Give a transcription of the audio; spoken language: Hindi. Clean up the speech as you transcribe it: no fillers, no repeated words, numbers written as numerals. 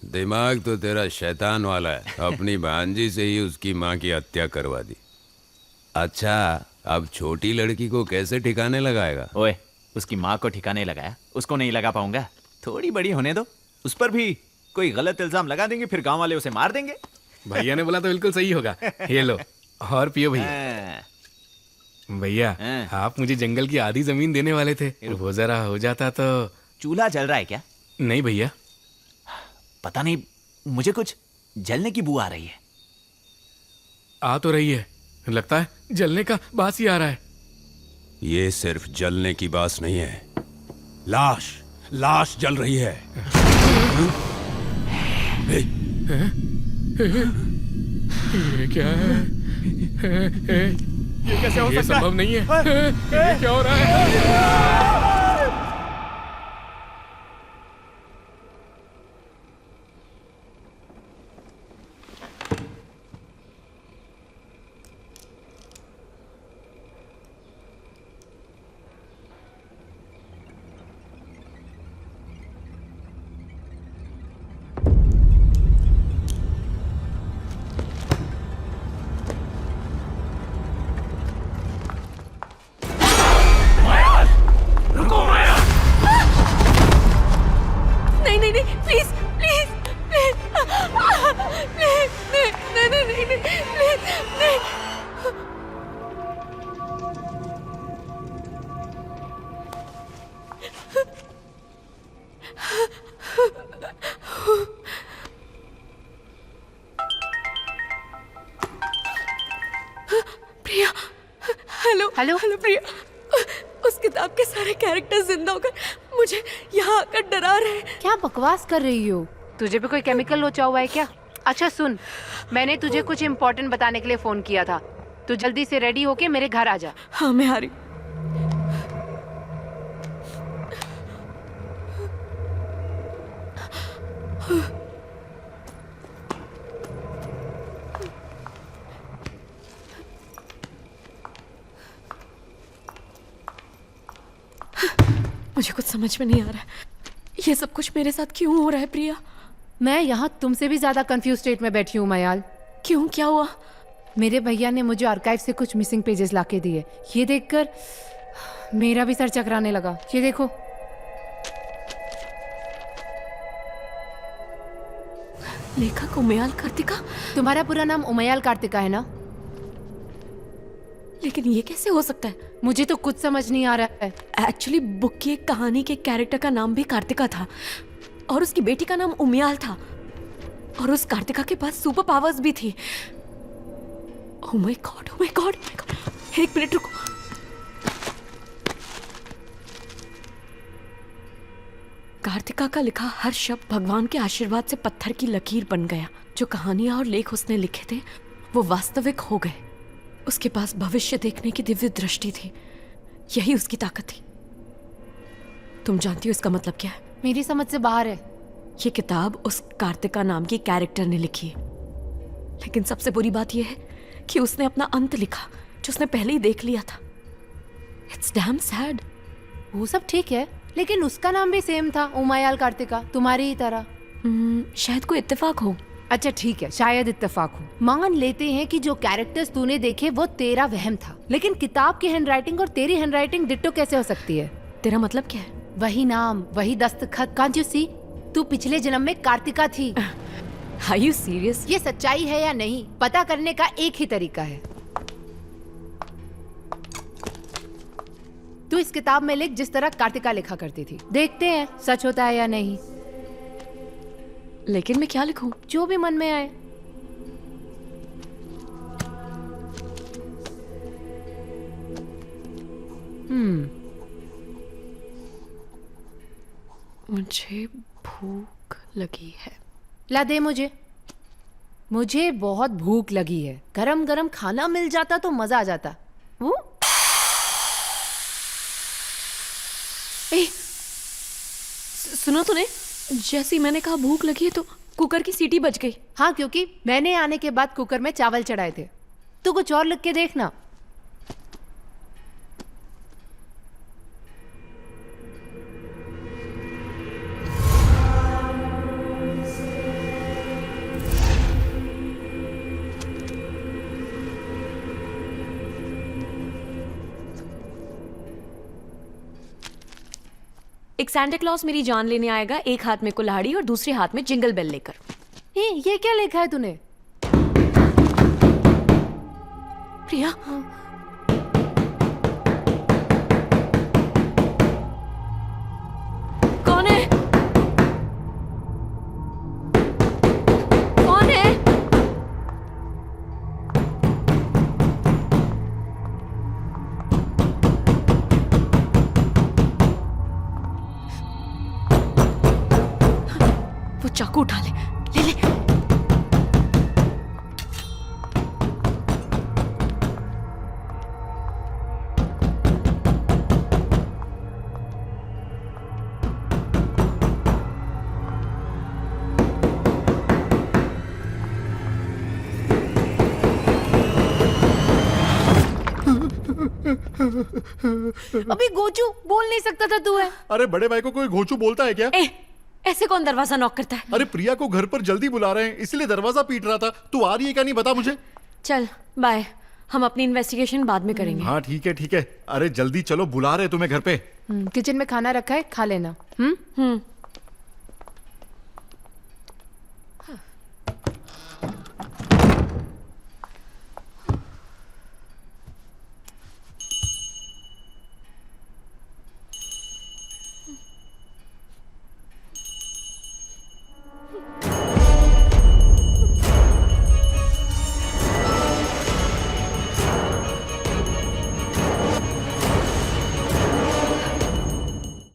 दिमाग तो तेरा शैतान वाला है। अपनी भांजी से ही उसकी माँ की हत्या करवा दी। अच्छा, अब छोटी लड़की को कैसे ठिकाने लगाएगा? ओए, उसकी माँ को ठिकाने लगाया, उसको नहीं लगा पाऊंगा। थोड़ी बड़ी होने दो, उस पर भी कोई गलत इल्जाम लगा देंगे, फिर गांव वाले उसे मार देंगे। भैया ने बोला तो बिल्कुल सही होगा। ये लो और पियो भैया। हाँ, भैया हाँ। आप मुझे जंगल की आधी जमीन देने वाले थे, वो जरा हो जाता तो। चूल्हा जल रहा है क्या? नहीं भैया, पता नहीं, मुझे कुछ जलने की बू आ रही है। आ तो रही है, लगता है जलने का बास ही आ रहा है। ये सिर्फ जलने की बात नहीं है, लाश लाश जल रही है। ये क्या है? ये कैसे हो ये सकता है? संभव नहीं है। ये क्या हो रहा है? नहीं नहीं नहीं, प्लीज प्लीज प्लीज प्लीज, नहीं नहीं नहीं नहीं प्लीज नहीं। प्रिया, हेलो हेलो? हेलो प्रिया, उस किताब के सारे कैरेक्टर जिंदा होकर मुझे यहाँ आकर डरा रहे हैं। क्या बकवास कर रही हो? तुझे भी कोई केमिकल लोचा हुआ है क्या? अच्छा सुन, मैंने तुझे कुछ इम्पोर्टेंट बताने के लिए फोन किया था। तू जल्दी से रेडी होके मेरे घर आ जा। हाँ मैं आ रही हूँ। मुझे कुछ समझ में नहीं आ रहा है, ये सब कुछ मेरे साथ क्यों हो रहा है प्रिया? मैं यहाँ तुमसे भी ज्यादा कंफ्यूज स्टेट में बैठी हूँ मयाल। क्यों, क्या हुआ? मेरे भैया ने मुझे आर्काइव से कुछ मिसिंग पेजेस लाके दिए। ये देखकर मेरा भी सर चकराने लगा। ये देखो। लेखक उमयाल कार्तिका? तुम्हारा पूरा नाम उमयाल कार्तिका है ना? लेकिन ये कैसे हो सकता है? मुझे तो कुछ समझ नहीं आ रहा है। एक्चुअली बुक की एक कहानी के कैरेक्टर का नाम भी कार्तिका था और उसकी बेटी का नाम उमयाल था और उस कार्तिका के पास सुपर पावर्स भी थी। Oh my God, oh my God, oh my God. एक मिनट रुको। कार्तिका का लिखा हर शब्द भगवान के आशीर्वाद से पत्थर की लकीर बन गया। जो कहानियां और लेख उसने लिखे थे वो वास्तविक हो गए। उसके पास भविष्य देखने की दिव्य दृष्टि थी, यही उसकी ताकत थी। तुम जानती हो इसका मतलब क्या है? मेरी समझ से बाहर है। ये किताब उस कार्तिका नाम की कैरेक्टर ने लिखी है, लेकिन सबसे बुरी बात यह है कि उसने अपना अंत लिखा जो उसने पहले ही देख लिया था। It's damn sad. वो सब ठीक है, लेकिन उसका नाम भी सेम था, उमयाल कार्तिका, तुम्हारी ही तरह। शायद कोई इत्तेफाक हो। अच्छा ठीक है, शायद इत्तेफाक हो। मान लेते हैं कि जो कैरेक्टर्स तूने देखे वो तेरा वहम था, लेकिन किताब की हैंडराइटिंग और तेरी हैंडराइटिंग डिट्टो कैसे हो सकती है? तेरा मतलब क्या है? वही नाम, वही दस्तखत। Can't you see? तू पिछले जन्म में कार्तिका थी। Are you serious? ये सच्चाई है या नहीं, पता करने का एक ही तरीका है। तू इस किताब में लिख जिस तरह कार्तिका लिखा करती थी। देखते हैं सच होता है या नहीं। लेकिन मैं क्या लिखूं? जो भी मन में आए। मुझे भूख लगी है। ला दे मुझे बहुत भूख लगी है। गरम गरम खाना मिल जाता तो मजा आ जाता। सुनो तूने, जैसे ही मैंने कहा भूख लगी है तो कुकर की सीटी बज गई। हाँ, क्योंकि मैंने आने के बाद कुकर में चावल चढ़ाए थे। तू कुछ और लिख के देखना। सैंटा क्लॉज मेरी जान लेने आएगा, एक हाथ में कुल्हाड़ी और दूसरे हाथ में जिंगल बेल लेकर। ये क्या लिखा है तूने? प्रिया, कौन है? कौन है? वो चाकू उठा ले, ले ले। अभी गोचू बोल नहीं सकता था तू है। अरे बड़े भाई को कोई घोचू बोलता है क्या? ऐसे कौन दरवाजा नॉक करता है? अरे प्रिया को घर पर जल्दी बुला रहे हैं इसलिए दरवाजा पीट रहा था। तू आ रही है क्या नहीं बता मुझे। चल बाय, हम अपनी इन्वेस्टिगेशन बाद में करेंगे। हाँ ठीक है ठीक है। अरे जल्दी चलो बुला रहे तुम्हें घर पे। किचन में खाना रखा है, खा लेना।